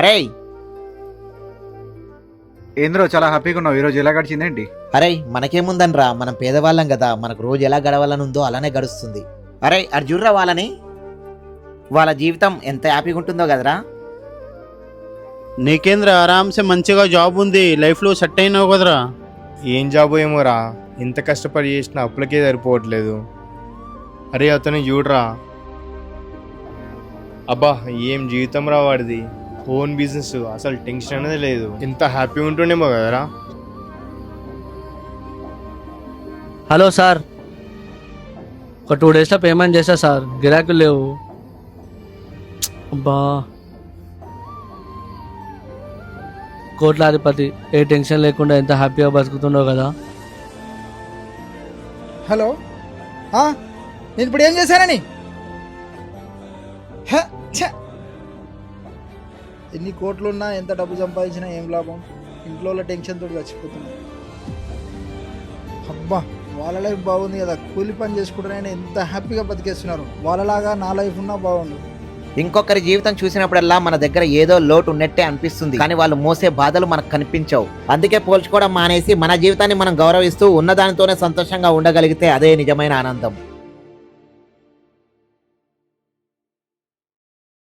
అరే ఏంద్రో చాలా హ్యాపీగా ఉన్నావు. ఈరోజు ఎలా గడిచిందేంటి? అరే మనకేముందనరా, మనం పేదవాళ్ళం కదా, మనకు రోజు ఎలా గడవాలని ఉందో అలానే గడుస్తుంది. అరే అర్జున్రా వాళ్ళ జీవితం ఎంత హ్యాపీగా ఉంటుందో కదరా. నీకేంద్ర ఆరామ్సే మంచిగా జాబ్ ఉంది, లైఫ్లో సెట్ అయినావు కదరా. ఏం జాబు ఏమోరా, ఎంత కష్టపడి చేసిన అప్పులకే సరిపోవట్లేదు. అరే అతను చూడరా, అబ్బా ఏం జీవితం రా వాడిది. ఓన్ బిజినెస్, అసలు టెన్షన్ అనేది లేదు. ఎంత హ్యాపీగా ఉంటుండేమో కదరా. హలో సార్, ఒక 2 డేస్లో పేమెంట్ చేస్తా సార్, గిరాకులు లేవు. అబ్బా కోట్లాధిపతి, ఏ టెన్షన్ లేకుండా ఎంత హ్యాపీగా బతుకుతుండో కదా. హలో, నేను ఇప్పుడు ఏం చేశానని? ఎన్ని కోట్లున్నా, ఎంత డబ్బు సంపాదించినా ఏం లాభం? ఇంట్లో టెన్షన్ తోటి చచ్చిపోతున్నా. అబ్బా వాళ్ళ లైఫ్ బాగుంది కదా, కూలి పని చేసుకుంటారైనా ఎంత హ్యాపీగా బతికేస్తున్నారు. వాళ్ళలాగా నా లైఫ్ ఉన్నా బాగుండు. ఇంకొకరి జీవితం చూసినప్పుడల్లా మన దగ్గర ఏదో లోటు ఉన్నట్టే అనిపిస్తుంది, కానీ వాళ్ళు మోసే బాధలు మనకు కనిపించవు. అందుకే పోల్చుకోవడం మానేసి మన జీవితాన్ని మనం గౌరవిస్తూ ఉన్నదానితోనే సంతోషంగా ఉండగలిగితే అదే నిజమైన ఆనందం.